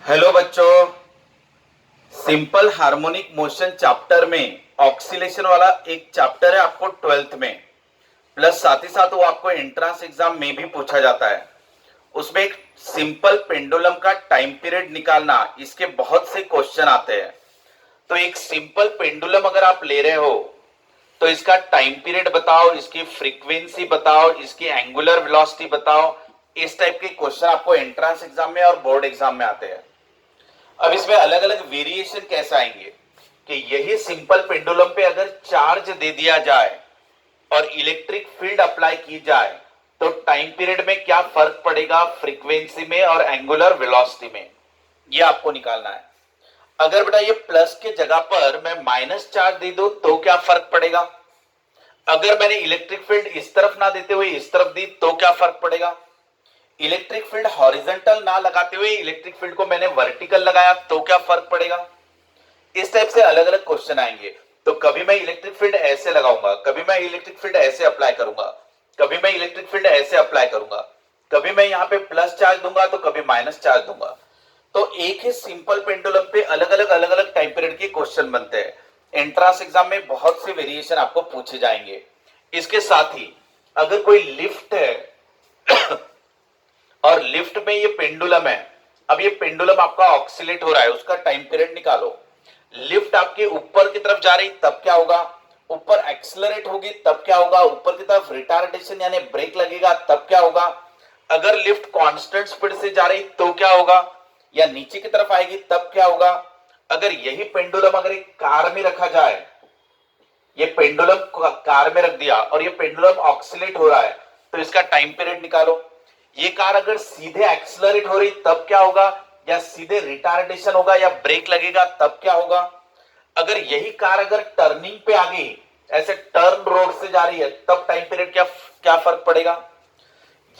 Hello बच्चों, simple harmonic motion chapter में oscillation वाला एक चैप्टर है आपको 12th में, प्लस साथ ही साथ वो आपको एंट्रेंस एग्जाम में भी पूछा जाता है। उसमें एक सिंपल पेंडुलम का टाइम पीरियड निकालना, इसके बहुत से क्वेश्चन आते हैं। तो एक सिंपल पेंडुलम अगर आप ले रहे हो तो इसका टाइम पीरियड बताओ, इसकी फ्रीक्वेंसी बताओ, इसकी एंगुलर वेलोसिटी बताओ। इस टाइप के क्वेश्चन आपको एंट्रेंस एग्जाम में और बोर्ड एग्जाम में आते हैं। अब इसमें अलग अलग वेरिएशन कैसे आएंगे कि यही सिंपल पेंडुलम पे अगर चार्ज दे दिया जाए और इलेक्ट्रिक फील्ड अप्लाई की जाए तो टाइम पीरियड में क्या फर्क पड़ेगा, फ्रीक्वेंसी में और एंगुलर वेलोसिटी में, ये आपको निकालना है। अगर बेटा ये प्लस के जगह पर मैं माइनस चार्ज दे दूं तो क्या फर्क पड़ेगा, अगर मैंने इलेक्ट्रिक फील्ड इस तरफ ना देते हुए इस तरफ दी तो क्या फर्क पड़ेगा, इलेक्ट्रिक फील्ड हॉरिजॉन्टल ना लगाते हुए इलेक्ट्रिक फील्ड को मैंने वर्टिकल लगाया तो क्या फर्क पड़ेगा। इस टाइप से अलग अलग क्वेश्चन आएंगे। तो कभी मैं इलेक्ट्रिक फील्ड ऐसे लगाऊंगा, कभी मैं इलेक्ट्रिक फील्ड ऐसे अप्लाई करूंगा, कभी मैं इलेक्ट्रिक फील्ड ऐसे अप्लाई करूंगा, कभी मैं यहां पे प्लस चार्ज दूंगा तो कभी माइनस चार्ज दूंगा। तो एक ही सिंपल पेंडुलम पे अलग अलग टाइम पीरियड के क्वेश्चन बनते हैं। एंट्रेंस एग्जाम में बहुत से वेरिएशन आपको पूछे जाएंगे। इसके साथ ही अगर कोई लिफ्ट है और लिफ्ट में ये पेंडुलम है, अब ये पेंडुलम आपका ऑक्सीलेट हो रहा है, उसका टाइम पीरियड निकालो। लिफ्ट आपके ऊपर की तरफ जा रही तब क्या होगा, ऊपर एक्सलरेट होगी तब क्या होगा, ऊपर की तरफ रिटार्डेशन यानी ब्रेक लगेगा तब क्या होगा, अगर लिफ्ट कांस्टेंट स्पीड से जा रही तो क्या होगा, या नीचे की तरफ आएगी तब क्या होगा। अगर यही पेंडुलम अगर एक कार में रखा जाए, ये पेंडुलम कार में रख दिया और ये पेंडुलम ऑक्सीलेट हो रहा है तो इसका टाइम पीरियड निकालो। ये कार अगर सीधे एक्सलरेट हो रही तब क्या होगा, या सीधे रिटार्डेशन होगा या ब्रेक लगेगा तब क्या होगा। अगर यही कार अगर टर्निंग पे आ गई, ऐसे टर्न रोड से जा रही है तब टाइम पीरियड क्या क्या फर्क पड़ेगा।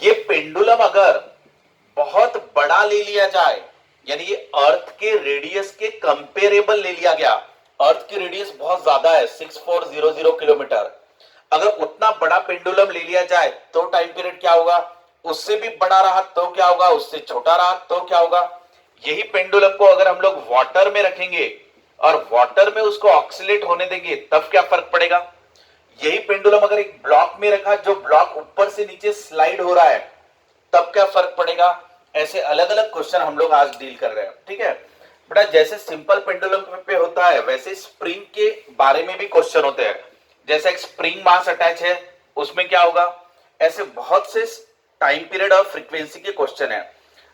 ये पेंडुलम अगर बहुत बड़ा ले लिया जाए, यानी ये अर्थ के रेडियस के कंपेरेबल ले लिया गया, अर्थ की रेडियस बहुत ज्यादा है 6400 किलोमीटर, अगर उतना बड़ा पेंडुलम ले लिया जाए तो टाइम पीरियड क्या होगा, उससे भी बड़ा रहा तो क्या होगा, उससे छोटा रहा तो क्या होगा। यही पेंडुलम को अगर हम लोग वाटर में रखेंगे और वाटर में उसको ऑक्सीलेट होने देंगे तब क्या फर्क पड़ेगा। यही पेंडुलम अगर एक ब्लॉक में रखा, जो ब्लॉक ऊपर से नीचे स्लाइड हो रहा है तब क्या फर्क पड़ेगा। ऐसे अलग अलग क्वेश्चन हम लोग आज डील कर रहे हैं, ठीक है बेटा। जैसे सिंपल पेंडुलम पे होता है वैसे स्प्रिंग के बारे में भी क्वेश्चन होते हैं। जैसे एक स्प्रिंग मास अटैच है उसमें क्या होगा, ऐसे बहुत से टाइम पीरियड और फ्रीक्वेंसी के क्वेश्चन है।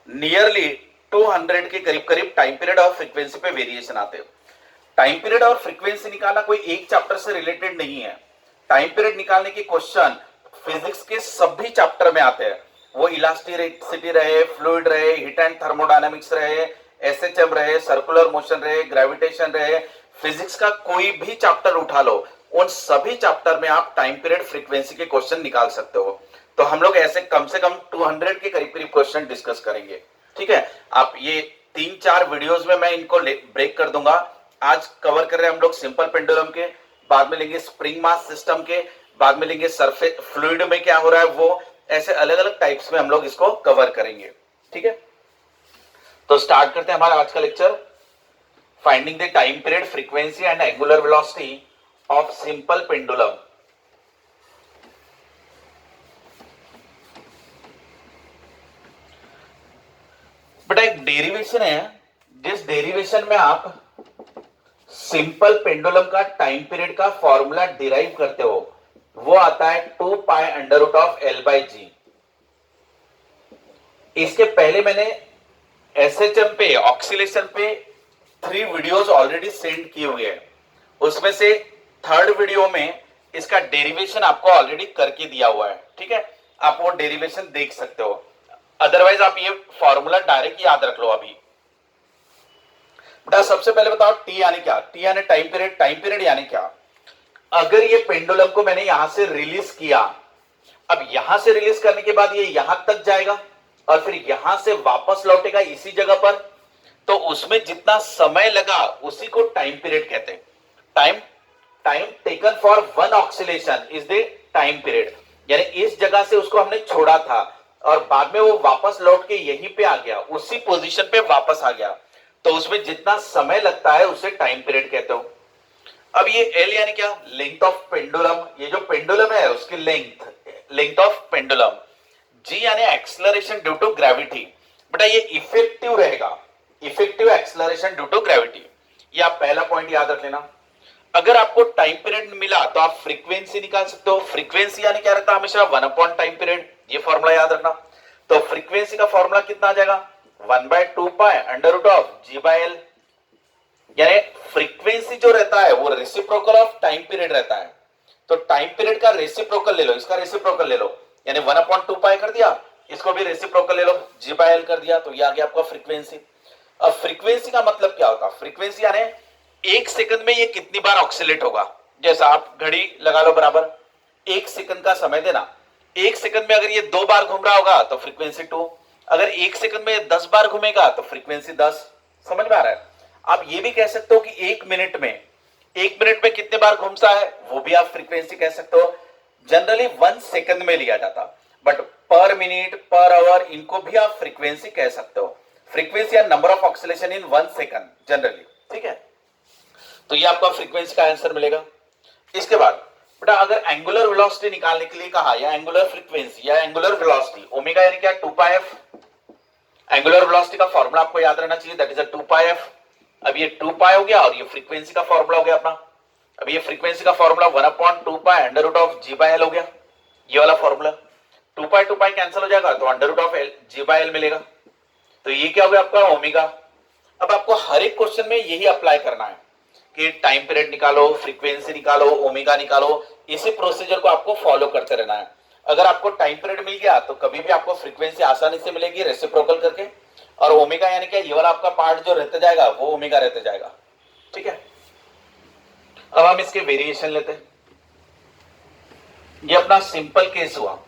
नियरली 200 के करीब करीब टाइम पीरियड और फ्रीक्वेंसी पे वेरिएशन आते हैं। टाइम पीरियड और फ्रीक्वेंसी निकालना कोई एक चैप्टर से रिलेटेड नहीं है। टाइम पीरियड निकालने के क्वेश्चन फिजिक्स के सभी चैप्टर में आते हैं, वो इलास्टिसिटी रहे, फ्लूइड रहे, हीट एंड थर्मोडायनेमिक्स रहे, एसएचएम रहे, सर्कुलर मोशन रहे, ग्रेविटेशन रहे, फिजिक्स का कोई भी चैप्टर उठा लो, उन सभी चैप्टर में आप टाइम पीरियड फ्रीक्वेंसी के क्वेश्चन निकाल सकते हो। तो हम लोग ऐसे कम से कम 200 के करीब करीब क्वेश्चन डिस्कस करेंगे, ठीक है। आप ये 3-4 वीडियोस में मैं इनको ब्रेक कर दूंगा। आज कवर कर रहे हैं हम लोग सिंपल पेंडुलम के, बाद में लेंगे स्प्रिंग मास सिस्टम के, बाद में लेंगे सरफेस फ्लूइड में क्या हो रहा है वो, ऐसे अलग अलग टाइप्स में हम लोग इसको कवर करेंगे, ठीक है। तो स्टार्ट करते हैं हमारा आज का lecture, finding the time period, frequency and angular velocity of simple pendulum. बेटा एक डेरिवेशन है, जिस डेरिवेशन में आप सिंपल पेंडुलम का टाइम पीरियड का फॉर्मूला डिराइव करते हो, वो आता है 2 pi under root of L by G. इसके पहले मैंने एसएचएम पे ऑक्सीलेशन पे 3 वीडियोस ऑलरेडी सेंड किए हुए हैं, उसमें से थर्ड वीडियो में इसका डेरिवेशन आपको ऑलरेडी करके दिया हुआ है, ठीक है। आप वो डेरिवेशन देख सकते हो, अदरवाइज आप ये फॉर्मूला डायरेक्ट याद रख लो। अभी बेटा सबसे पहले बताओ टी यानी क्या, टी यानी टाइम पीरियड, टाइम पीरियड यानी क्या। अगर ये पेंडुलम को मैंने यहां से रिलीज किया, अब यहां से रिलीज करने के बाद ये यहां तक जाएगा और फिर यहां से वापस लौटेगा इसी जगह पर, तो उसमें जितना समय लगा उसी को टाइम पीरियड कहते हैं। Time time taken for one oscillation is the time period, यानी इस जगह से उसको हमने छोड़ा था और बाद में वो वापस लौट के यहीं पे आ गया, उसी पोजीशन पे वापस आ गया, तो उसमें जितना समय लगता है उसे टाइम पीरियड कहते हो। अब ये एल यानी क्या, लेंथ ऑफ पेंडुलम, ये जो पेंडुलम है उसकी length, length of pendulum. G यानी एक्सेलरेशन ड्यू टू ग्रेविटी, बेटा ये इफेक्टिव रहेगा, effective acceleration due to gravity. ये आप पहला पॉइंट याद रख लेना। अगर आपको टाइम पीरियड मिला तो आप फ्रीक्वेंसी निकाल सकते हो। फ्रीक्वेंसी यानी क्या रहता है हमेशा, 1 अपॉन टाइम पीरियड, ये फॉर्मूला याद रखना। तो फ्रीक्वेंसी का फॉर्मूला कितना आ जाएगा, 1/2 pi under root of g by L. यानी फ्रीक्वेंसी जो रहता है वो रेसिप्रोकल ऑफ टाइम पीरियड रहता है, तो टाइम पीरियड का रेसिप्रोकल ले लो, इसका रेसिप्रोकल ले लो, यानी 1/2 पाई कर दिया, इसको भी रेसिप्रोकल ले लो, जी बाय एल कर दिया, तो ये आ गया आपका फ्रीक्वेंसी। अब फ्रीक्वेंसी का मतलब क्या होता है, फ्रीक्वेंसी यानी एक सेकंड में ये कितनी बार ऑक्सीलेट होगा। जैसा आप घड़ी लगा लो बराबर, एक सेकंड का समय देना, एक सेकंड में अगर ये 2 बार घूम रहा होगा तो फ्रीक्वेंसी 2, अगर एक सेकंड में 10 बार घूमेगा तो फ्रीक्वेंसी 10। समझ में आ रहा है। आप ये भी कह सकते हो कि एक मिनट में कितने बार घूमता है, वो भी आप फ्रीक्वेंसी कह सकते हो। जनरली 1 सेकंड में लिया जाता, बट पर मिनट, पर आवर, इनको भी आप फ्रीक्वेंसी कह सकते हो। फ्रीक्वेंसी या number of oscillation in 1 second generally, ठीक है। तो ये आपका फ्रीक्वेंसी का आंसर मिलेगा। इसके बाद बेटा अगर एंगुलर वेलोसिटी निकालने के लिए कहा, या एंगुलर फ्रीक्वेंसी या एंगुलर वेलोसिटी, ओमेगा यानी क्या, 2 पाई एफ। एंगुलर वेलोसिटी का फॉर्मूला आपको याद रहना चाहिए, दैट इज 2 पाई एफ। अब ये 2 पाई हो गया और ये फ्रीक्वेंसी का फॉर्मूला हो गया अपना। अब ये फ्रीक्वेंसी का formula 1/2 pi under root of g by L हो गया, ये वाला फॉर्मूला। 2 पाई कैंसिल हो जाएगा तो under root of g by L मिलेगा, तो ये क्या हो गया आपका ओमेगा। अब आपको हर एक क्वेश्चन में यही अप्लाई करना है कि टाइम पीरियड निकालो, फ्रीक्वेंसी निकालो, ओमेगा निकालो, इसी प्रोसीजर को आपको फॉलो करते रहना है। अगर आपको टाइम पीरियड मिल गया तो कभी भी आपको फ्रीक्वेंसी आसानी से मिलेगी रेसिप्रोकल करके, और ओमेगा यानी क्या, ये वाला आपका पार्ट जो रहते जाएगा वो ओमेगा रहते जाएगा, ठीक है। अब हम इसके वेरिएशन लेते हैं। ये अपना सिंपल केस हुआ।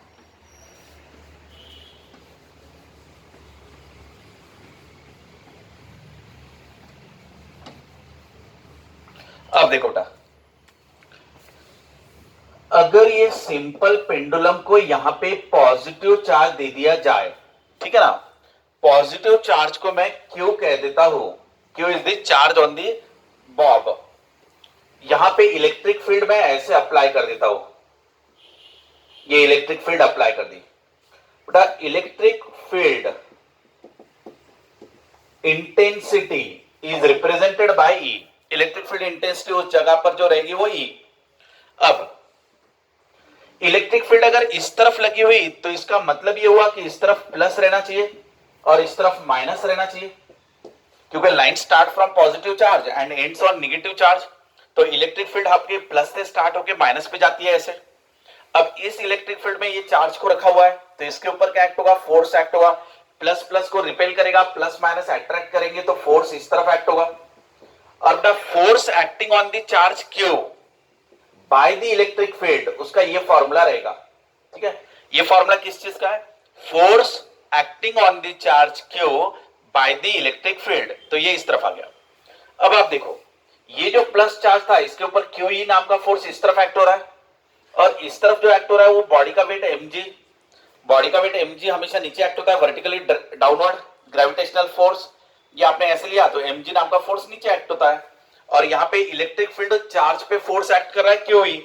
अब देखो बेटा, अगर ये सिंपल पेंडुलम को यहां पे पॉजिटिव चार्ज दे दिया जाए, ठीक है ना, पॉजिटिव चार्ज को मैं क्यू कह देता हूं, Q is the charge on the Bob. यहां पे इलेक्ट्रिक फील्ड मैं ऐसे अप्लाई कर देता हूं, ये इलेक्ट्रिक फील्ड अप्लाई कर दी बेटा। Electric field intensity is represented by E. Electric field intensity उस जगह पर जो रहेगी वो ई। अब इलेक्ट्रिक फील्ड अगर इस तरफ लगी हुई तो इसका मतलब ये हुआ कि इस तरफ प्लस रहना चाहिए और इस तरफ माइनस रहना चाहिए, क्योंकि line start from positive charge and ends on negative charge. तो इलेक्ट्रिक फील्ड आपके प्लस से स्टार्ट होकर माइनस पे जाती है ऐसे। अब इस इलेक्ट्रिक फील्ड में ये चार्ज को रखा हुआ है, तो इसके ऊपर क्या एक्ट होगा, फोर्स एक्ट होगा। प्लस प्लस को रिपेल करेगा, प्लस माइनस अट्रैक्ट करेंगे तो फोर्स इस तरफ एक्ट होगा। और the force acting on the charge Q by the electric field, उसका ये फॉर्मूला रहेगा, ठीक है। ये फॉर्मूला किस चीज का है, force acting on the charge Q by the electric field, तो ये इस तरफ आ गया। अब आप देखो, ये जो प्लस चार्ज था इसके ऊपर क्यू ई नाम का फोर्स इस तरफ एक्ट हो रहा है, और इस तरफ जो एक्ट हो रहा है वो बॉडी का वेट mg। बॉडी का वेट mg हमेशा नीचे एक्ट होता है, वर्टिकली डाउनवर्ड ग्रेविटेशनल फोर्स। ये आपने ऐसे लिया तो mg नाम का फोर्स नीचे एक्ट होता है, और यहाँ पे इलेक्ट्रिक फील्ड चार्ज पे फोर्स एक्ट कर रहा है क्यू ई।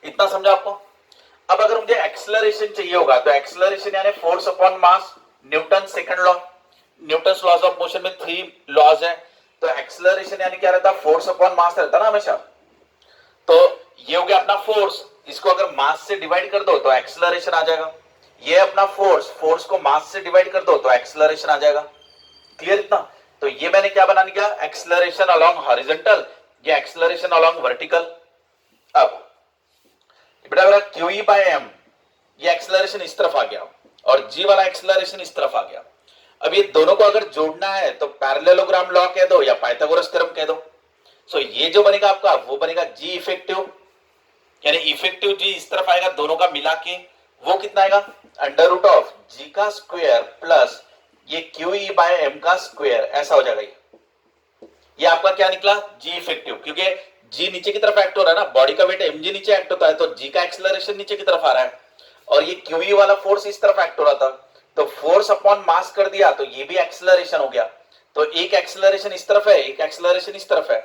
इतना समझा आपको। अब अगर मुझे एक्सेलरेशन चाहिए होगा तो एक्सेलरेशन यानी force upon mass, Newton second law, Newton laws of motion में 3 लॉज है, तो एक्सेलरेशन यानी क्या रहता है, फोर्स अपॉन मास रहता है ना हमेशा। तो ये हो गया अपना फोर्स, इसको अगर मास से डिवाइड कर दो तो एक्सेलरेशन आ जाएगा। ये अपना फोर्स, फोर्स को मास से डिवाइड कर दो तो एक्सेलरेशन आ जाएगा। क्लियर इतना। तो ये मैंने क्या बना दिया, एक्सेलरेशन अलोंग हॉरिजॉन्टल, ये एक्सेलरेशन अलोंग वर्टिकल। अब बेटा क्यू ई बाय एम, ये एक्सेलरेशन इस तरफ आ गया और जी वाला एक्सेलरेशन इस तरफ आ गया। अब ये दोनों को अगर जोड़ना है तो पैरेललोग्राम लॉ कह दो या पाइथागोरस थ्योरम कह दो। सो ये जो बनेगा आपका वो बनेगा जी इफेक्टिव, यानी इफेक्टिव जी इस तरफ आएगा दोनों का मिला के, वो कितना आएगा, अंडर रूट ऑफ जी का स्क्वायर प्लस ये क्यू ई बाय एम का स्क्वायर, ऐसा हो जाएगा। ये आपका क्या निकला, जी इफेक्टिव, क्योंकि जी नीचे की तरफ एक्ट हो रहा है ना, बॉडी का वेट mg नीचे एक्ट होता है, तो जी का एक्सेलरेशन नीचे की तरफ आ रहा है, और ये क्यू ई वाला फोर्स इस तरफ एक्ट हो रहा था, तो फोर्स अपॉन मास कर दिया तो ये भी एक्सेलरेशन हो गया। तो एक एक्सेलरेशन इस तरफ है, एक एक्सेलरेशन इस तरफ है,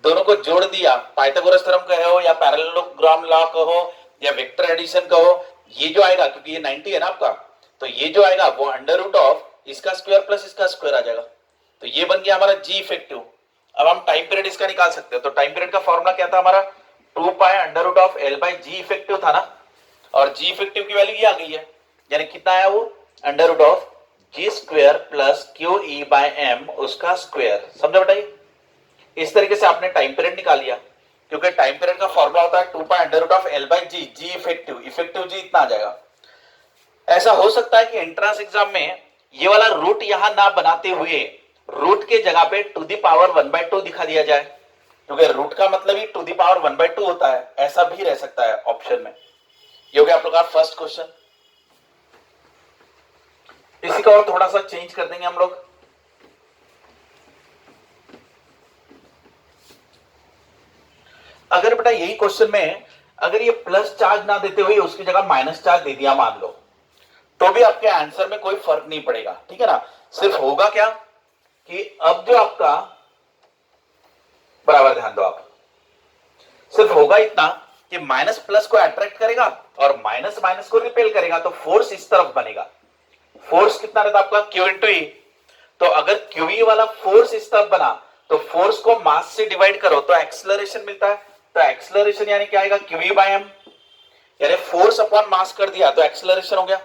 दोनों को जोड़ दिया, पाइथागोरस थ्योरम कहो या पैरेललोग्राम लॉ कहो या वेक्टर एडिशन कहो, ये जो आएगा क्योंकि ये 90 है ना आपका, तो ये जो आएगा वो अंडर रूट ऑफ इसका स्क्वायर प्लस इसका स्क्वायर आ जाएगा। तो ये बन गया हमारा जी इफेक्टिव। अब हम टाइम पीरियड इसका निकाल सकते हैं। तो टाइम पीरियड का फॉर्मूला क्या था हमारा, 2 pi under root of L by g effective था ना, और जी इफेक्टिव की वैल्यू ये आ गई है, यानी कितना आया वो under root of g square plus Q E by M उसका स्क्वायर। समझा बताइए, इस तरीके से आपने टाइम पीरियड निकाल लिया, क्योंकि टाइम पीरियड का फॉर्मूला होता है 2 pi under root of L by G, G effective, effective G इतना आ जाएगा। ऐसा हो सकता है कि एंट्रेंस एग्जाम में ये वाला रूट यहां ना बनाते हुए रूट के जगह पे टू दी पावर 1/2 दिखा दिया जाए, क्योंकि रूट का मतलब ही टू दी पावर 1/2 होता है, ऐसा भी रह सकता है ऑप्शन में। ये हो गया आप लोग का फर्स्ट क्वेश्चन। इसी का और थोड़ा सा चेंज कर देंगे हम लोग। अगर बेटा यही क्वेश्चन में अगर ये प्लस चार्ज ना देते हुए उसकी जगह माइनस चार्ज दे दिया मान लो, तो भी आपके आंसर में कोई फर्क नहीं पड़ेगा, ठीक है ना। सिर्फ होगा क्या कि अब जो आपका, बराबर ध्यान दो आप, सिर्फ होगा इतना कि माइनस प्लस को अट्रैक्ट करेगा और माइनस माइनस को रिपेल करेगा, तो फोर्स इस तरफ बनेगा। फोर्स कितना रहता आपका क्यू इंटू ई, तो अगर क्यू ई वाला फोर्स इस तरफ बना तो फोर्स को मास से डिवाइड करो तो एक्सेलरेशन मिलता है। तो एक्सेलरेशन यानी क्या आएगा, क्यू ई बाय एम, यानी फोर्स अपॉन मास कर दिया तो एक्सेलरेशन हो गया।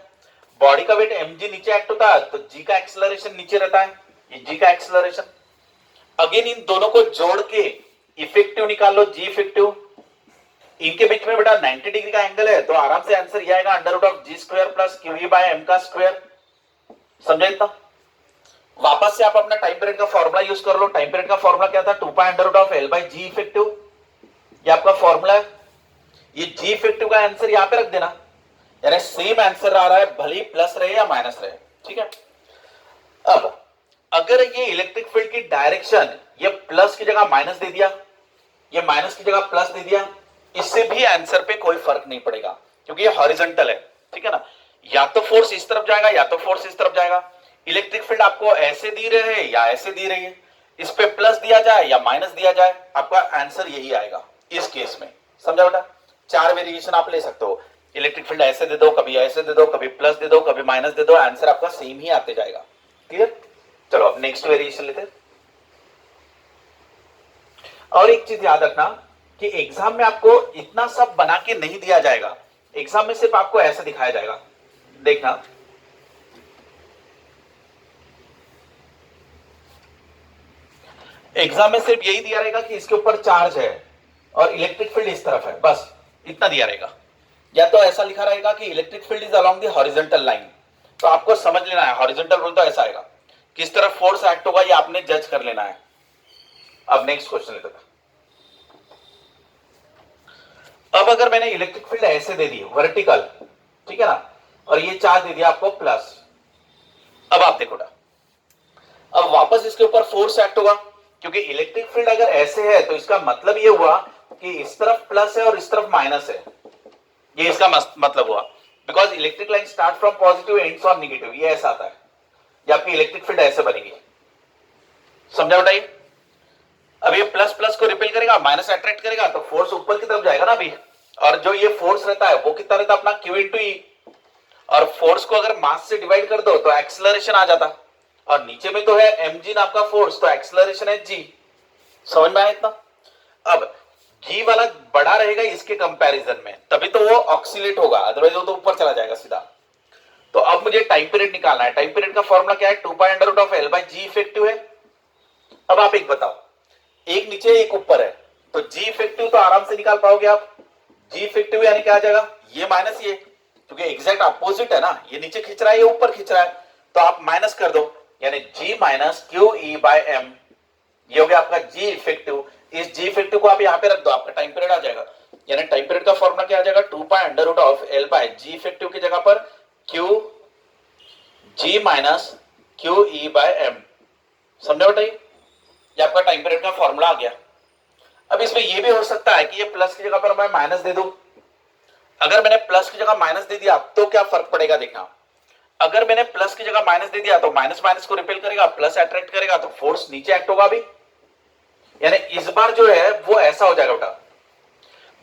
बॉडी का वेट mg नीचे एक्ट होता है तो g का एक्सेलरेशन नीचे रहता है, ये g का एक्सेलरेशन। अगेन इन दोनों को जोड़ के इफेक्टिव निकाल लो, जी इफेक्टिव। इनके बीच में बेटा 90 डिग्री का एंगल है, तो आराम से आंसर ये आएगा under root of g square plus Q E by M का स्क्वायर। समझे इतना। वापस से आप अपना टाइम पीरियड का फॉर्मूला यूज कर लो। टाइम पीरियड का फॉर्मूला क्या था, 2 pi under root of L by g effective, ये आपका फॉर्मूला है। ये जी इफेक्टिव का आंसर यहां पे रख देना, यानी सेम आंसर आ रहा है भले प्लस रहे या माइनस रहे, ठीक है। अब अगर ये इलेक्ट्रिक फील्ड की डायरेक्शन ये प्लस की जगह माइनस दे दिया, ये माइनस की जगह प्लस दे दिया, इससे भी आंसर पे कोई फर्क नहीं पड़ेगा, क्योंकि ये हॉरिजॉन्टल है, ठीक है ना। या तो फोर्स इस तरफ जाएगा या तो फोर्स इस तरफ जाएगा। इलेक्ट्रिक फील्ड आपको ऐसे दी रहे है या ऐसे दी रही है, इस पे प्लस दिया जाए या माइनस दिया जाए, आपका आंसर यही आएगा इस केस में। समझा बेटा, 4 वेरिएशन आप ले सकते हो, इलेक्ट्रिक फील्ड ऐसे दे दो, कभी ऐसे दे दो, कभी प्लस दे दो, कभी माइनस दे दो, आंसर आपका सेम ही आते जाएगा। क्लियर। चलो अब नेक्स्ट वेरिएशन लेते हैं। और एक चीज याद रखना कि एग्जाम में आपको इतना सब बना के नहीं दिया जाएगा, एग्जाम में सिर्फ आपको ऐसा दिखाया जाएगा। देखना, एग्जाम में सिर्फ यही दिया रहेगा कि इसके ऊपर चार्ज है और इलेक्ट्रिक फील्ड इस तरफ है, बस इतना दिया रहेगा। या तो ऐसा लिखा रहेगा कि electric field is along the horizontal line, तो आपको समझ लेना है हॉरिजॉन्टल बोल तो ऐसा आएगा, किस तरफ फोर्स एक्ट होगा ये आपने जज कर लेना है। अब नेक्स्ट क्वेश्चन लेते हैं। अब अगर मैंने इलेक्ट्रिक फील्ड ऐसे दे दी वर्टिकल, ठीक है ना, और ये चार्ज दे दिया आपको प्लस, अब आप देखो ना, अब वापस इसके ऊपर फोर्स एक्ट होगा, क्योंकि इलेक्ट्रिक फील्ड अगर ऐसे है तो इसका मतलब ये हुआ कि इस तरफ प्लस है और इस तरफ माइनस है, ये इसका मतलब हुआ, because electric line start from positive ends on negative, ये ऐसा आता है। ये आपकी इलेक्ट्रिक फील्ड ऐसे बनेगी। समझा बताइए। अब ये प्लस प्लस को रिपेल करेगा, माइनस अट्रैक्ट करेगा, तो फोर्स ऊपर की तरफ जाएगा ना अभी, और जो ये फोर्स रहता है वो कितना रहता है अपना क्यू इंटू ई, और फोर्स को अगर मास से डिवाइड कर दो तो एक्सेलरेशन आ जाता, और नीचे में तो है mg नाम का फोर्स, तो एक्सेलरेशन है g। समझ में आया इतना। अब g वाला बड़ा रहेगा इसके कंपैरिजन में, तभी तो वो ऑक्सीलेट होगा, अदरवाइज वो तो ऊपर चला जाएगा सीधा। तो अब मुझे टाइम पीरियड निकालना है। टाइम पीरियड का फॉर्मूला क्या है, 2 pi under root of L by g effective है। अब आप एक बताओ, एक नीचे एक ऊपर है, तो जी इफेक्टिव तो आराम से निकाल पाओगे आप। जी इफेक्टिव यानी क्या आ जाएगा, ये माइनस ये, क्योंकि एग्जैक्ट अपोजिट है ना, ये नीचे खींच रहा है ये ऊपर खींच रहा है, तो आप माइनस कर दो, यानी g minus Q E by M, ये हो गया आपका g इफेक्टिव। इस g इफेक्टिव को आप यहां पे रख दो, आपका टाइम पीरियड आ जाएगा। यानी टाइम पीरियड का फॉर्मूला क्या आ जाएगा, 2 pi under root of L by g effective की जगह पर Q g minus Q E by M. समझा बेटा, ये आपका टाइम पीरियड का फॉर्मूला आ गया। अब इसमें ये भी हो सकता है कि ये प्लस की जगह पर मैं माइनस दे दूं। अगर मैंने प्लस की जगह माइनस दे दिया तो क्या फर्क पड़ेगा देखना। अगर मैंने प्लस की जगह माइनस दे दिया तो माइनस माइनस को रिपेल करेगा, प्लस अट्रैक्ट करेगा तो फोर्स नीचे एक्ट होगा भी। यानी इस बार जो है वो ऐसा हो जाएगा बेटा,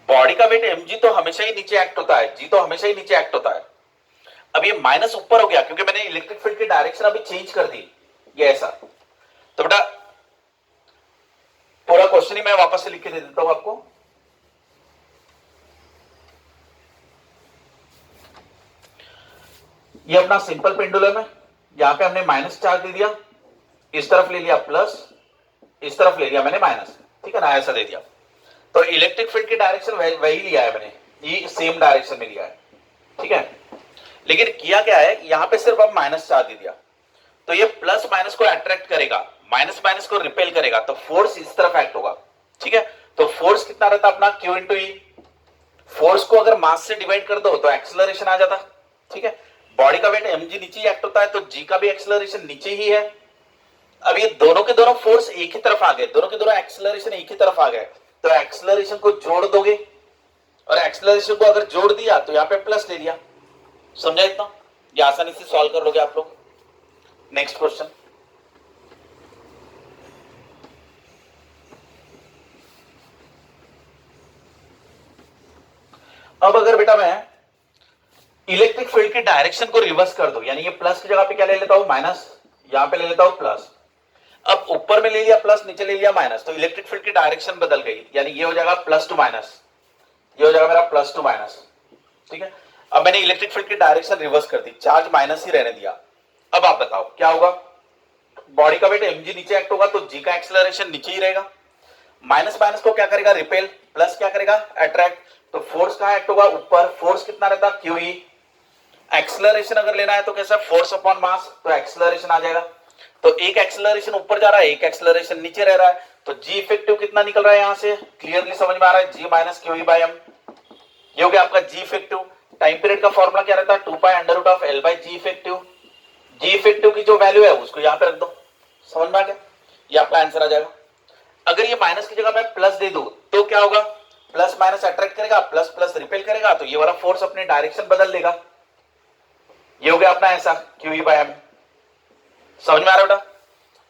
बॉडी का वेट mg तो हमेशा ही नीचे एक्ट होता है, g तो हमेशा ही नीचे एक्ट होता है। अब ये माइनस ऊपर हो गया क्योंकि मैंने इलेक्ट्रिक फील्ड की डायरेक्शन अभी चेंज कर दी, ये ऐसा। तो बेटा पूरा क्वेश्चन ही मैं वापस से लिख के दे देता हूं आपको। ये अपना सिंपल पेंडुलम है, यहां पे हमने माइनस चार्ज दे दिया, इस तरफ ले लिया प्लस, इस तरफ ले लिया मैंने माइनस, ठीक है ना, ऐसा दे दिया। तो इलेक्ट्रिक फील्ड की डायरेक्शन वही लिया है मैंने, ये सेम डायरेक्शन में लिया है, ठीक है। लेकिन किया क्या है, यहां पे सिर्फ अब माइनस चार्ज दे दिया, तो ये प्लस माइनस को अट्रैक्ट करेगा, माइनस माइनस को रिपेल करेगा, तो फोर्स इस तरफ एक्ट होगा, ठीक है। तो फोर्स कितना रहता अपना Q इंटू ई। फोर्स को अगर मास से डिवाइड कर दो तो एक्सेलरेशन आ जाता, ठीक है। बॉडी का वेट mg नीचे ही एक्ट होता है, तो g का भी एक्सेलरेशन नीचे ही है। अब ये दोनों के दोनों फोर्स एक ही तरफ आ गए, दोनों के दोनों एक्सेलरेशन एक ही तरफ आ गए, तो एक्सेलरेशन को जोड़ दोगे, और एक्सेलरेशन को अगर जोड़ दिया तो यहां पे प्लस ले लिया। समझा इतना? ये आसानी से सॉल्व कर लोगे आप लोग। Next question. अब अगर बेटा मैं इलेक्ट्रिक फील्ड की डायरेक्शन को रिवर्स कर दो, यानी ये प्लस की जगह पे क्या ले लेता हूं, माइनस, यहां पे ले लेता हूं प्लस। अब ऊपर में ले लिया प्लस, नीचे ले लिया माइनस, तो इलेक्ट्रिक फील्ड की डायरेक्शन बदल गई, यानी ये हो जाएगा प्लस टू माइनस, ये हो जाएगा मेरा प्लस टू माइनस, ठीक है। अब मैंने इलेक्ट्रिक फील्ड की डायरेक्शन रिवर्स कर दी, चार्ज माइनस ही रहने दिया। अब आप बताओ क्या होगा, बॉडी का वेट mg नीचे एक्ट होगा, तो g का एक्सेलरेशन नीचे ही रहेगा। माइनस माइनस को क्या करेगा, रिपेल, प्लस क्या करेगा, अट्रैक्ट। तो फोर्स कहां एक्ट होगा, ऊपर। फोर्स कितना रहता, QE। एक्सेलरेशन अगर लेना है तो कैसा, फोर्स अपॉन मास, तो एक्सेलरेशन आ जाएगा। तो एक एक्सेलरेशन ऊपर जा रहा है, एक एक्सेलरेशन नीचे रह रहा है, तो जी इफेक्टिव कितना निकल रहा है, यहां से क्लियरली समझ में आ रहा है, g minus Q by M. ये हो गया आपका जी इफेक्टिव। टाइम पीरियड का फॉर्मूला क्या रहता है, 2 pi under root of L by g effective. G effective की जो वैल्यू है उसको यहां पे रख दो, समझ में आ गया, ये आपका आंसर आ जाएगा। अगर ये माइनस की जगह मैं प्लस दे दूं तो क्या होगा, प्लस माइनस अट्रैक्ट करेगा, प्लस प्लस रिपेल करेगा, तो ये वाला फोर्स अपने डायरेक्शन बदल देगा। ये हो गया अपना ऐसा क्यू बाई एम। समझ में आ रहा है बेटा?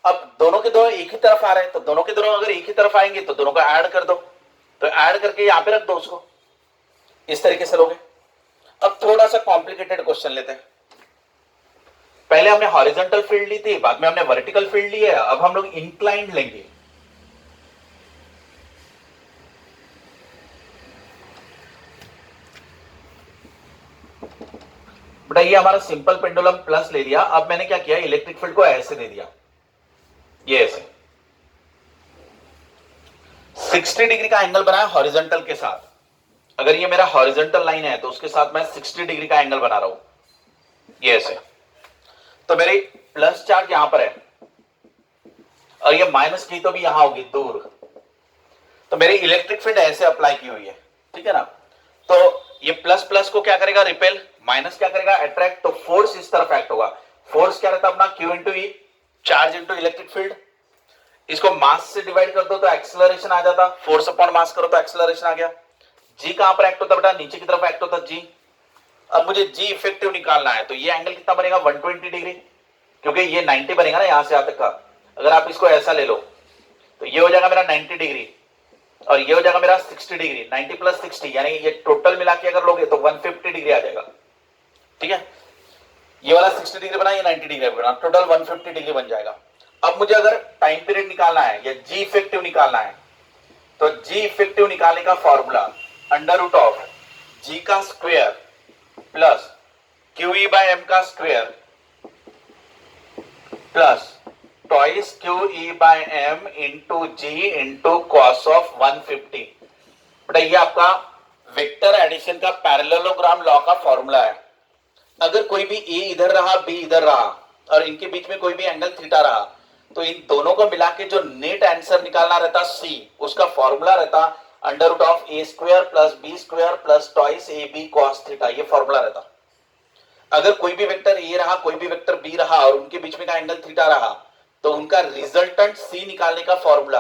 अब दोनों के दोनों एक ही तरफ आ रहे हैं, तो दोनों के दोनों अगर एक ही तरफ आएंगे तो दोनों को ऐड कर दो, तो ऐड करके यहां पे रख दो उसको, इस तरीके से लोगे। अब थोड़ा सा कॉम्प्लिकेटेड क्वेश्चन लेते हैं। पहले हमने हॉरिजॉन्टल फील्ड ली थी, बाद में हमने वर्टिकल फील्ड ली है, अब हम लोग इंक्लाइंड लेंगे। बेटा ये हमारा सिंपल पेंडुलम प्लस ले लिया, अब मैंने क्या किया, इलेक्ट्रिक फील्ड को ऐसे दे दिया, ये ऐसे 60 डिग्री का एंगल बनाया हॉरिजॉन्टल के साथ। अगर ये मेरा हॉरिजॉन्टल लाइन है तो उसके साथ मैं 60 डिग्री का एंगल बना रहा हूं, ये ऐसे। तो मेरी प्लस चार्ज यहां पर है और ये माइनस की तो भी यहां होगी दूर, तो मेरी इलेक्ट्रिक फील्ड ऐसे अप्लाई की हुई है, ठीक है ना। तो ये प्लस प्लस को क्या करेगा, रिपेल, माइनस क्या करेगा, अट्रैक्ट, तो फोर्स इस तरफ एक्ट होगा। फोर्स क्या रहता है अपना, क्यू इंटू ई, चार्ज इंटू इलेक्ट्रिक फील्ड। इसको मास से डिवाइड कर दो तो एक्सेलरेशन आ जाता, फोर्स अपॉन मास करो तो एक्सेलरेशन आ गया। जी कहां पर एक्ट होता बेटा, नीचे की तरफ एक्ट होता जी। अब मुझे जी इफेक्टिव निकालना है, तो ये एंगल कितना बनेगा, 120 डिग्री, क्योंकि ये 90 बनेगा ना यहां से यहां तक का। अगर आप इसको ऐसा ले लो तो ये हो जाएगा मेरा 90 डिग्री, और ये हो जाएगा मेरा 60 डिग्री। 90 प्लस 60 यानी ये टोटल मिला के अगर लोगे तो 150 डिग्री आ जाएगा, ठीक है। ये वाला 60 डिग्री बना, ये 90 डिग्री बना, टोटल 150 डिग्री बन जाएगा। अब मुझे अगर टाइम पीरियड निकालना है या जी इफेक्टिव निकालना है, तो जी इफेक्टिव निकालने का formula under root of G का square plus Q E by M का square plus twice Q E by M into G into cos of 150। बेटा ये आपका वेक्टर एडिशन का पैरेललोग्राम लॉ का फॉर्मूला है। अगर कोई भी ए इधर रहा, बी इधर रहा, और इनके बीच में कोई भी एंगल थीटा रहा, तो इन दोनों को मिला के जो नेट आंसर निकालना रहता सी, उसका फॉर्मूला रहता under root of A square plus B square plus twice A B cos theta, ये फॉर्मूला रहता। अगर कोई भी वेक्टर ए रहा, कोई भी वेक्टर बी रहा और उनके बीच में का एंगल थीटा रहा, तो उनका रिजल्टेंट सी निकालने का formula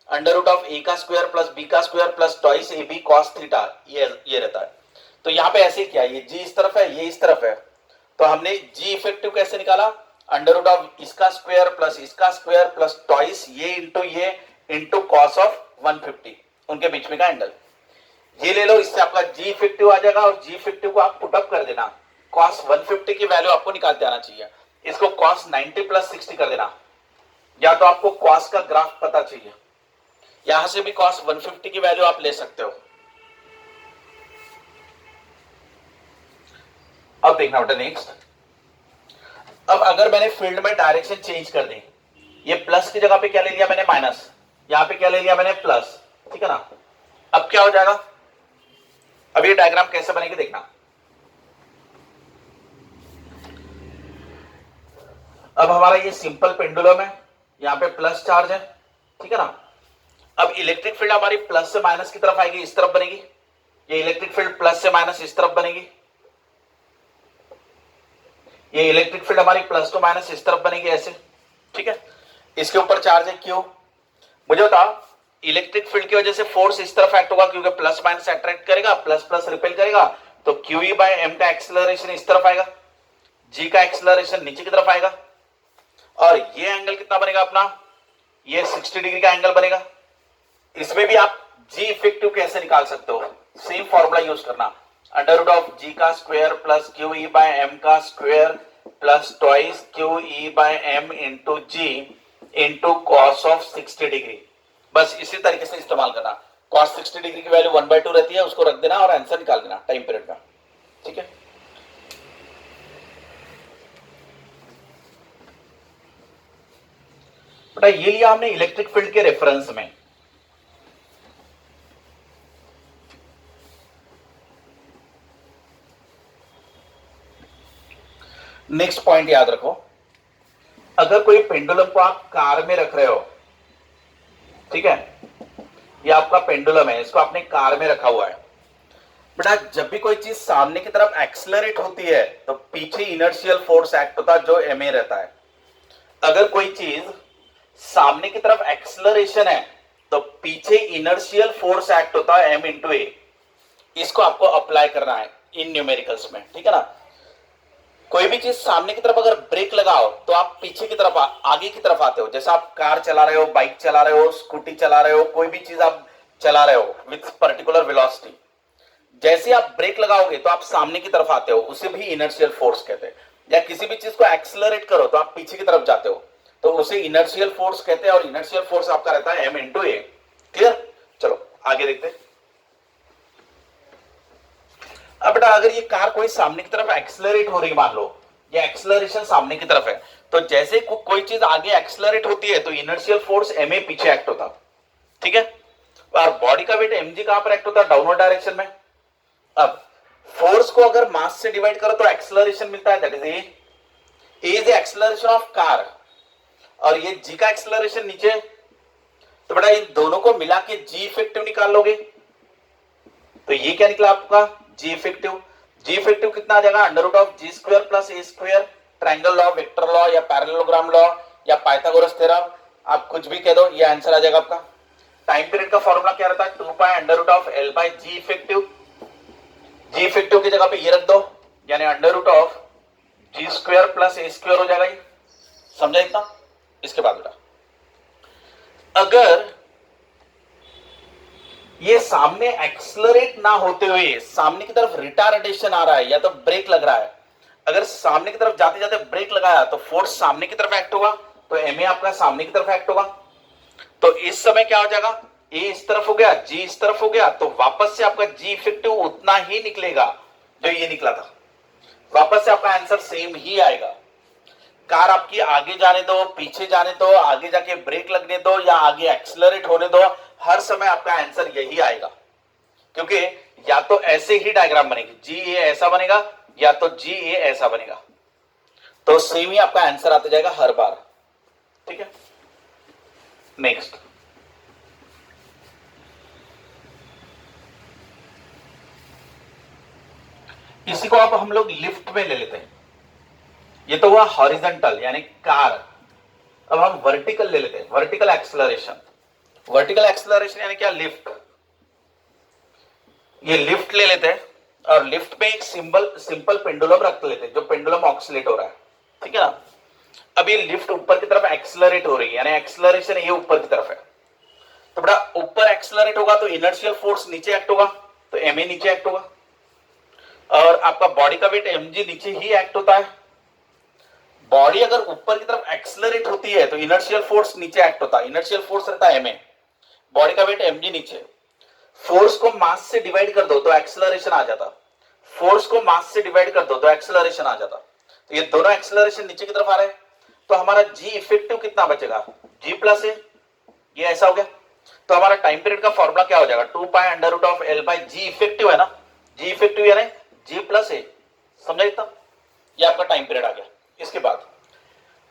under root of A का स्क्वायर प्लस बी का square plus twice A B cos theta, ये रहता है। तो यहां पे ऐसे क्या, ये जी इस तरफ है, ये इस तरफ है, तो हमने जी इफेक्टिव कैसे निकाला, अंडर रूट ऑफ इसका स्क्वायर प्लस ट्वाइस ये इंटू कॉस ऑफ 150, उनके बीच में का एंगल ये ले लो, इससे आपका जी इफेक्टिव आ जाएगा और जी इफेक्टिव को आप पुटअप कर देना, कॉस 150 की वैल्यू आपको निकालते आना चाहिए, इसको कॉस 90 प्लस 60 कर देना, या तो आपको कॉस का ग्राफ पता चाहिए, यहां से भी कॉस 150 की वैल्यू आप ले सकते हो। अब देखना बेटा नेक्स्ट, अब अगर मैंने फील्ड में डायरेक्शन चेंज कर दी, ये प्लस की जगह पे क्या ले लिया मैंने माइनस, यहां पे क्या ले लिया मैंने प्लस, ठीक है ना, अब क्या हो जाएगा, अब ये डायग्राम कैसे बनेगी देखना, अब हमारा ये सिंपल पेंडुलम है, यहां पे प्लस चार्ज है, ठीक है ना, अब इलेक्ट्रिक फील्ड हमारी प्लस से माइनस की तरफ आएगी, इस तरफ बनेगी, ये इलेक्ट्रिक फील्ड प्लस से माइनस इस तरफ बनेगी, ये इलेक्ट्रिक फील्ड हमारी प्लस टू माइनस इस तरफ बनेगी ऐसे, ठीक है, इसके ऊपर चार्ज है क्यू, मुझे बता इलेक्ट्रिक फील्ड की वजह से फोर्स इस तरफ एक्ट होगा क्योंकि प्लस माइनस अट्रैक्ट करेगा, प्लस प्लस रिपेल करेगा, तो क्यू ई बाय एम का एक्सेलरेशन इस तरफ आएगा, जी का एक्सेलरेशन नीचे की तरफ आएगा, और ये एंगल कितना बनेगा अपना, ये 60 डिग्री का एंगल बनेगा। इसमें भी आप जी इफेक्टिव कैसे निकाल सकते हो, सेम फॉर्मूला यूज करना, अंडर रूट ऑफ जी का square plus Q E by M का square plus twice Q E by M into G into cos of 60 degree, बस इसी तरीके से इस्तेमाल करना, कॉस 60 डिग्री की वैल्यू 1/2 रहती है, उसको रख देना और आंसर निकाल देना टाइम पीरियड का, ठीक है। बेटा ये लिया हमने इलेक्ट्रिक फील्ड के रेफरेंस में, नेक्स्ट पॉइंट याद रखो, अगर कोई पेंडुलम को आप कार में रख रहे हो, ठीक है, ये आपका पेंडुलम है, इसको आपने कार में रखा हुआ है, बेटा जब भी कोई चीज सामने की तरफ एक्सेलरेट होती है तो पीछे इनर्शियल फोर्स एक्ट होता है जो एम ए रहता है, अगर कोई चीज सामने की तरफ एक्सेलरेशन है तो पीछे इनर्शियल फोर्स एक्ट होता है एम इंटू ए, इसको आपको अप्लाई करना है इन न्यूमेरिकल्स में, ठीक है ना, कोई भी चीज सामने की तरफ अगर ब्रेक लगाओ तो आप पीछे की तरफ आगे की तरफ आते हो, जैसे आप कार चला रहे हो, बाइक चला रहे हो, स्कूटी चला रहे हो, कोई भी चीज आप चला रहे हो विथ पर्टिकुलर वेलोसिटी, जैसे आप ब्रेक लगाओगे तो आप सामने की तरफ आते हो, उसे भी इनर्शियल फोर्स कहते हैं, या किसी भी चीज को एक्सेलरेट करो तो आप पीछे की तरफ जाते हो तो उसे इनर्शियल फोर्स कहते हैं, और इनर्शियल फोर्स आपका रहता है एम इंटू ए, क्लियर, चलो आगे देखते हैं। अब बेटा अगर ये कार कोई सामने की तरफ एक्सेलरेट हो रही, मान लो ये एक्सेलरेशन सामने की तरफ है, तो जैसे कोई चीज आगे एक्सेलरेट होती है तो इनर्शियल फोर्स एम ए पीछे एक्ट होता, ठीक है, और बॉडी का वेट एम जी कहां पर एक्ट होता है, डाउनवर्ड डायरेक्शन में। अब फोर्स को अगर मास से डिवाइड करो तो एक्सेलरेशन मिलता है, that is a is the acceleration of car, और ये जी का एक्सेलरेशन नीचे, तो बेटा इन दोनों को मिला के जी इफेक्टिव निकाल लोगे, तो ये क्या निकला आपका जी इफेक्टिव, जी इफेक्टिव कितना आ जाएगा, under root of g square plus A square, triangle law, vector law या पैरेललोग्राम लॉ या पाइथागोरस थ्योरम, आप कुछ भी कह दो, ये आंसर आ जाएगा आपका। टाइम पीरियड का फॉर्मूला क्या रहता है, 2 pi under root of L by g effective, g effective की जगह पे ये रख दो, यानी under root of g square plus A square हो जाएगा, ये समझा इतना। इसके बाद बेटा अगर ये सामने एक्सेलरेट ना होते हुए सामने की तरफ रिटार्डेशन आ रहा है या तो ब्रेक लग रहा है, अगर सामने की तरफ जाते जाते ब्रेक लगाया तो फोर्स सामने की तरफ एक्ट होगा, तो एम ए आपका सामने की तरफ एक्ट होगा, तो इस समय क्या हो जाएगा, ए इस तरफ हो गया, जी इस तरफ हो गया, तो वापस से आपका जी इफेक्टिव उतना ही निकलेगा जो ये निकला था, वापस से आपका आंसर सेम ही आएगा। कार आपकी आगे जाने दो, पीछे जाने दो, आगे जाके ब्रेक लगने दो या आगे एक्सेलरेट होने दो, हर समय आपका आंसर यही आएगा, क्योंकि या तो ऐसे ही डायग्राम बनेगी, जी ए ऐसा बनेगा या तो जी ए ऐसा बनेगा, तो सेम ही आपका आंसर आता जाएगा हर बार, ठीक है। नेक्स्ट इसी को आप हम लोग लिफ्ट में ले लेते हैं, ये तो हुआ हॉरिजॉन्टल यानी कार, अब हम वर्टिकल ले लेते हैं, वर्टिकल एक्सेलरेशन, वर्टिकल एक्सेलरेशन यानी क्या, लिफ्ट, ये लिफ्ट ले लेते हैं, और लिफ्ट में एक सिंपल पेंडुलम रख लेते हैं जो पेंडुलम ऑक्सिलेट हो रहा है, ठीक है ना। अब ये लिफ्ट ऊपर की तरफ एक्सेलरेट हो रही है, यानी एक्सेलरेशन ये ऊपर की तरफ है। तो बेटा ऊपर एक्सेलरेट होगा तो इनर्शियल फोर्स नीचे एक्ट होगा, तो एम ए नीचे एक्ट होगा, और आपका बॉडी का वेट mg नीचे ही एक्ट होता है। बॉडी अगर ऊपर की तरफ एक्सेलरेट होती है तो इनर्शियल फोर्स नीचे एक्ट होता है, इनर्शियल फोर्स रहता है ma, बॉडी का वेट mg नीचे। फोर्स को मास से डिवाइड कर दो तो एक्सेलरेशन आ जाता, फोर्स को मास से डिवाइड कर दो तो एक्सेलरेशन आ जाता। तो ये दोनों एक्सेलरेशन नीचे की तरफ आ रहे हैं, तो हमारा जी इफेक्टिव कितना बचेगा, जी प्लस ए, ये ऐसा हो गया। तो हमारा टाइम पीरियड का फॉर्मूला क्या हो जाएगा, 2 pi under root of L by g effective है ना, जी इफेक्टिव यानी जी प्लस ए, समझा इतना। ये आपका टाइम पीरियड आ गया। इसके बाद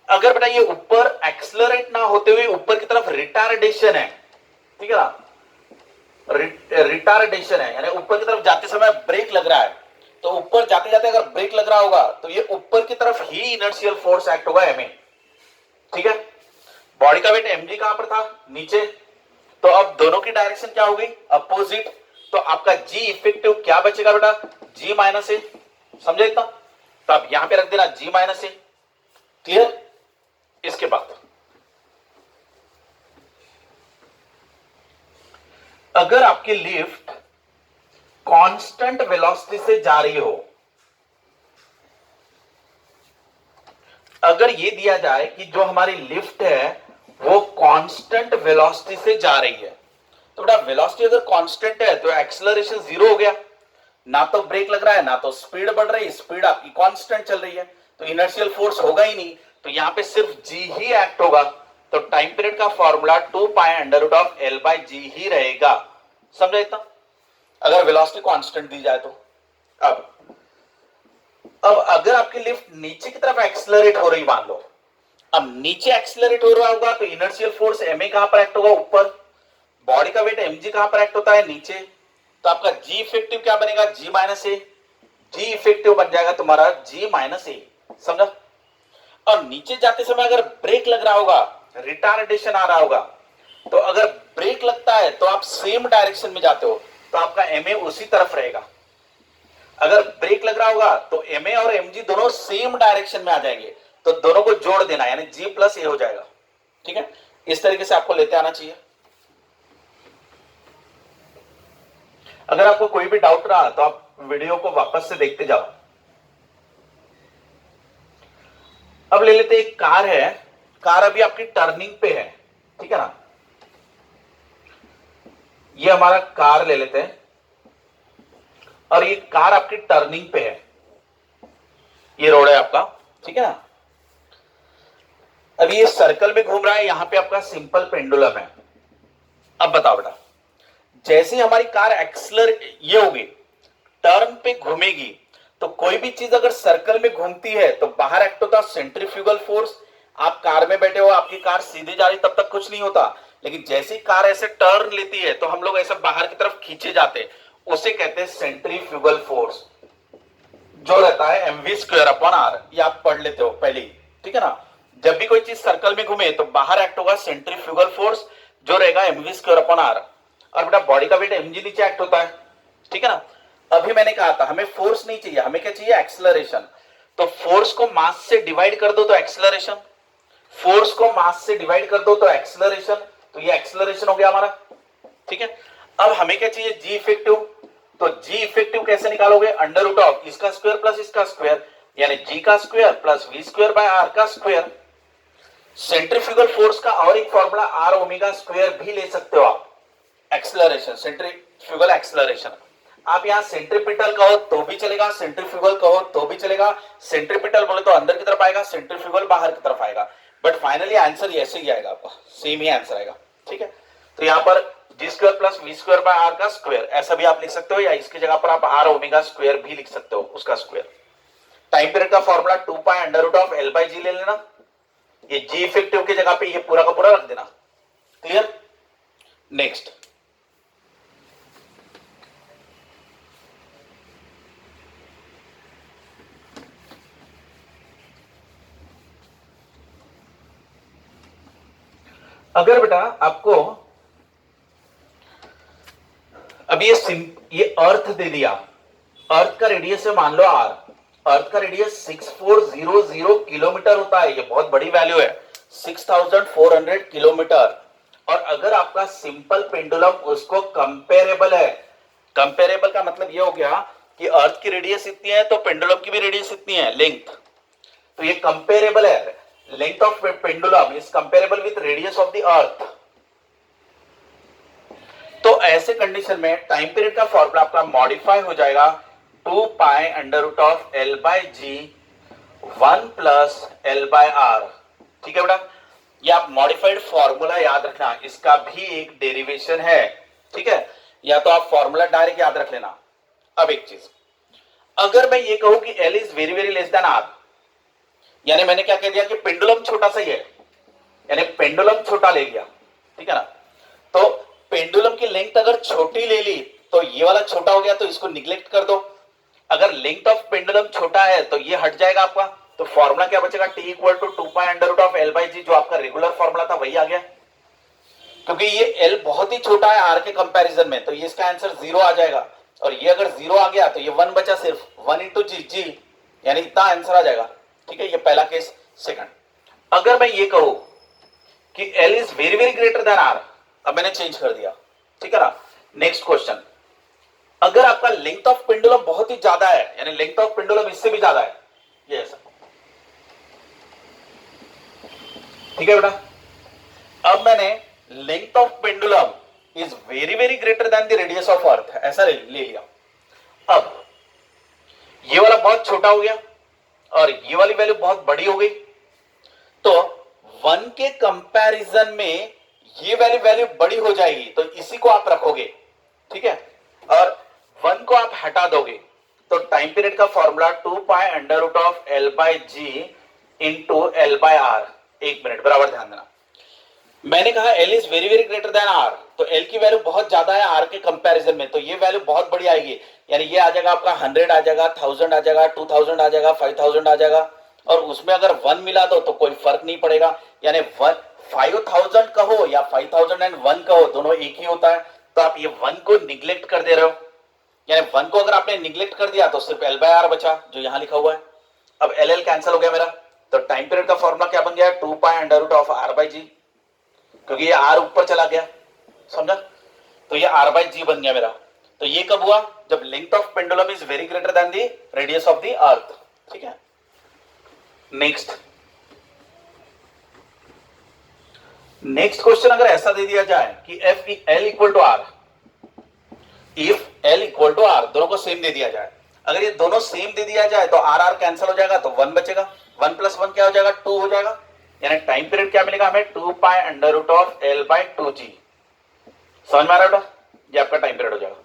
अगर बेटा ये ऊपर एक्सेलरेट ना होते हुए ऊपर की तरफ रिटार्डेशन है, ठीक है ना, रिटार्डेशन है यानी ऊपर की तरफ जाते समय ब्रेक लग रहा है, तो ऊपर जाते जाते अगर ब्रेक लग रहा होगा तो ये ऊपर की तरफ ही इनर्शियल फोर्स एक्ट होगा एम ए, ठीक है। बॉडी का वेट mg कहां पर था, नीचे, तो अब दोनों की डायरेक्शन क्या हो गई, अपोजिट। तो आपका जी इफेक्टिव क्या बचेगा बेटा, जी माइनस ए, समझे इतना। तो आप यहां पे रख देना जी माइनस ए, क्लियर। इसके बाद अगर आपकी लिफ्ट कांस्टेंट वेलोसिटी से जा रही हो, अगर ये दिया जाए कि जो हमारी लिफ्ट है वो कांस्टेंट वेलोसिटी से जा रही है, तो बेटा वेलोसिटी अगर कांस्टेंट है तो एक्सेलरेशन जीरो हो गया, ना तो ब्रेक लग रहा है ना तो स्पीड बढ़ रही है, स्पीड आपकी कांस्टेंट चल रही है, तो इनर्शियल फोर्स होगा ही नहीं, तो यहां पे सिर्फ जी ही एक्ट होगा। तो टाइम पीरियड का formula 2 pi under root of L by G ही रहेगा, समझा इतना, अगर वेलोसिटी कांस्टेंट दी जाए तो। अब अगर आपकी लिफ्ट नीचे की तरफ एक्सेलरेट हो रही मान लो, अब नीचे एक्सेलरेट हो रहा होगा तो इनर्शियल फोर्स ma कहां पर एक्ट होगा, ऊपर, बॉडी का वेट mg कहां पर एक्ट होता है, नीचे। तो आपका जी इफेक्टिव क्या बनेगा, जी माइनस ए, जी इफेक्टिव बन जाएगा तुम्हारा जी माइनस ए, समझा। और नीचे जाते समय अगर ब्रेक लग रहा होगा, रिटार्डेशन आ रहा होगा, तो अगर ब्रेक लगता है तो आप सेम डायरेक्शन में जाते हो तो आपका ma उसी तरफ रहेगा। अगर ब्रेक लग रहा होगा तो ma और mg दोनों सेम डायरेक्शन में आ जाएंगे, तो दोनों को जोड़ देना यानी g प्लस ए हो जाएगा, ठीक है। इस तरीके से आपको लेते आना चाहिए। अगर आपको कोई भी डाउट रहा तो आप वीडियो को वापस से देखते जाओ। अब ले लेते एक कार है, कार अभी आपकी टर्निंग पे है, ठीक है ना, ये हमारा कार ले लेते हैं और ये कार आपकी टर्निंग पे है, ये रोड है आपका, ठीक है ना। अब ये सर्कल में घूम रहा है, यहां पे आपका सिंपल पेंडुलम है। अब बताओ बेटा, जैसे ही हमारी कार एक्सलर ये होगी, टर्न पे घूमेगी, तो कोई भी चीज अगर सर्कल में घूमती है तो बाहर एक्ट होता सेंट्रीफ्यूगल फोर्स। आप कार में बैठे हो, आपकी कार सीधे जा रही, तब तक कुछ नहीं होता, लेकिन जैसे ही कार ऐसे टर्न लेती है तो हम लोग ऐसे बाहर की तरफ खींचे जाते हैं, उसे कहते हैं सेंट्रीफ्यूगल फोर्स, जो रहता है एमवी स्क्वायर अपॉन आर। ये आप पढ़ लेते हो पहले ही, ठीक है ना। जब भी कोई चीज सर्कल में घूमे तो बाहर एक्ट होगा सेंट्रीफ्यूगल फोर्स, जो रहेगा एमवी स्क्वायर अपॉन आर। और बेटा बॉडी का वेट mg नीचे एक्ट होता है, ठीक है ना। अभी मैंने कहा था हमें फोर्स नहीं चाहिए, हमें क्या चाहिए, एक्सेलरेशन। तो फोर्स को मास से डिवाइड कर दो तो एक्सेलरेशन, फोर्स को मास से डिवाइड कर दो तो एक्सेलरेशन, तो ये एक्सेलरेशन हो गया हमारा, ठीक है। अब हमें क्या चाहिए, जी इफेक्टिव। तो जी इफेक्टिव कैसे निकालोगे, अंडर रूट ऑफ इसका स्क्वायर प्लस इसका स्क्वायर, यानी जी का square plus V square by R का स्क्वायर। सेंट्रीफ्यूगल फोर्स का और एक फॉर्मूला आर ओमेगा स्क्वायर भी ले सकते हो आप, एक्सेलरेशन, सेंट्रीफ्यूगल एक्सेलरेशन। आप यहां सेंट्रीपिटल कहो तो भी चलेगा, सेंट्रीफ्यूगल कहो तो भी चलेगा। सेंट्रीपिटल बोले तो अंदर की तरफ आएगा, सेंट्रीफ्यूगल बाहर की तरफ आएगा, बट फाइनली आंसर ऐसे ही आएगा, आपका सेम ही आंसर आएगा, ठीक है। तो यहां पर G square plus V square by R का स्क्वायर ऐसा भी आप लिख सकते हो, या इसकी जगह पर आप आर ओमेगा स्क्वायर भी लिख सकते हो, उसका स्क्वायर। टाइम पीरियड का formula 2 pi under root of L by G ले लेना, ये जी इफेक्टिव की जगह पे ये पूरा का पूरा रख देना, क्लियर। नेक्स्ट, अगर बेटा आपको अब ये अर्थ दे दिया, अर्थ का रेडियस है मान लो आर, अर्थ का रेडियस 6400 किलोमीटर होता है, ये बहुत बड़ी वैल्यू है 6400 किलोमीटर। और अगर आपका सिंपल पेंडुलम उसको कंपेरेबल है, कंपेरेबल का मतलब ये हो गया कि अर्थ की रेडियस इतनी है तो पेंडुलम की भी रेडियस इतनी है, लेंथ, तो ये कंपेरेबल है, length of pendulum is comparable with radius of the earth. तो ऐसे कंडीशन में टाइम पीरियड का फॉर्मूला आपका मॉडिफाई हो जाएगा 2 pi under root of L by g 1 plus L by R. ठीक है बेटा, ये आप मॉडिफाइड फॉर्मूला याद रखना, इसका भी एक डेरिवेशन है। ठीक है, या तो आप फॉर्मूला डायरेक्ट याद रख लेना। अब एक चीज, अगर मैं ये कहूं कि L is very very less than R, यानी मैंने क्या कह दिया कि पेंडुलम छोटा सा ही है, यानी पेंडुलम छोटा ले लिया, ठीक है ना, तो पेंडुलम की लेंथ अगर छोटी ले ली तो ये वाला छोटा हो गया, तो इसको निग्लेक्ट कर दो। अगर लेंथ ऑफ पेंडुलम छोटा है तो ये हट जाएगा आपका, तो फॉर्मूला क्या बचेगा, T equal to 2 pi under root of L by G, जो आपका रेगुलर फॉर्मूला था वही आ गया। क्योंकि ये एल बहुत ही छोटा है आर के कंपैरिजन में, तो ये इसका आंसर 0 आ जाएगा। और ये अगर 0 आ गया तो ये 1 बचा, सिर्फ 1 इंटू जी, जी यानी इतना आंसर आ जाएगा। ठीक है, ये पहला केस। सेकंड, अगर मैं ये कहूं कि L is very very greater than R, अब मैंने चेंज कर दिया, ठीक है ना। नेक्स्ट क्वेश्चन, अगर आपका लेंथ ऑफ पेंडुलम बहुत ही ज्यादा है, यानी लेंथ ऑफ पेंडुलम इससे भी ज्यादा है, ये ऐसा, ठीक है बेटा। अब मैंने length of pendulum is very very greater then the radius of earth, ऐसा ले लिया। अब ये वाला बहुत छोटा हो गया और ये वाली वैल्यू बहुत बड़ी हो गई, तो 1 के कंपैरिजन में ये वैल्यू बड़ी हो जाएगी, तो इसी को आप रखोगे, ठीक है, और 1 को आप हटा दोगे, तो टाइम पीरियड का formula 2 pi under root of L by g into L by R. एक मिनट, बराबर ध्यान देना, मैंने कहा L is very very greater than R, तो एल की वैल्यू बहुत ज्यादा है आर के कंपैरिजन में, तो ये वैल्यू बहुत बड़ी आएगी, यानी ये आ जाएगा आपका 100 आ जाएगा, 1000 आ जाएगा, 2000 आ जाएगा, 5000 आ जाएगा, और उसमें अगर 1 मिला दो तो कोई फर्क नहीं पड़ेगा, यानी 5000 कहो या 5001 कहो, दोनों एक ही होता है, तो आप ये 1 को निग्लेक्ट कर दे रहे हो, यानी 1 को अगर आपने निग्लेक्ट कर दिया तो सिर्फ एल बाय आर बचा, जो यहां लिखा हुआ है। अब एल एल कैंसिल हो गया मेरा, तो टाइम पीरियड का फॉर्मूला क्या बन गया, 2 pi under root of R by G, क्योंकि ये आर ऊपर चला गया, समझा, तो ये आर बाई जी बन गया मेरा। तो ये कब हुआ, जब length of pendulum is very greater then the radius of the अर्थ। ठीक है, नेक्स्ट क्वेश्चन, अगर ऐसा दे दिया जाए कि if L equal to R, if L equal to R, दोनों को सेम दे दिया जाए, अगर ये दोनों सेम दे दिया जाए तो आर आर कैंसिल हो जाएगा, तो 1 बचेगा, 1 प्लस 1 क्या हो जाएगा, 2 हो जाएगा, यानी टाइम पीरियड क्या मिलेगा हमें, 2 pi under root of L by 2 g. समझ में आ रहा है बेटा, ये आपका टाइम पीरियड हो जाएगा,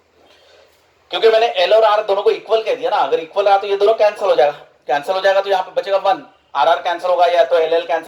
क्योंकि मैंने एल और आर दोनों को इक्वल कह दिया ना, अगर इक्वल रहा तो ये दोनों कैंसिल हो जाएगा, तो यहाँ पे बचेगा 1, आर आर कैंसिल होगा, या तो एल एल कैंसिल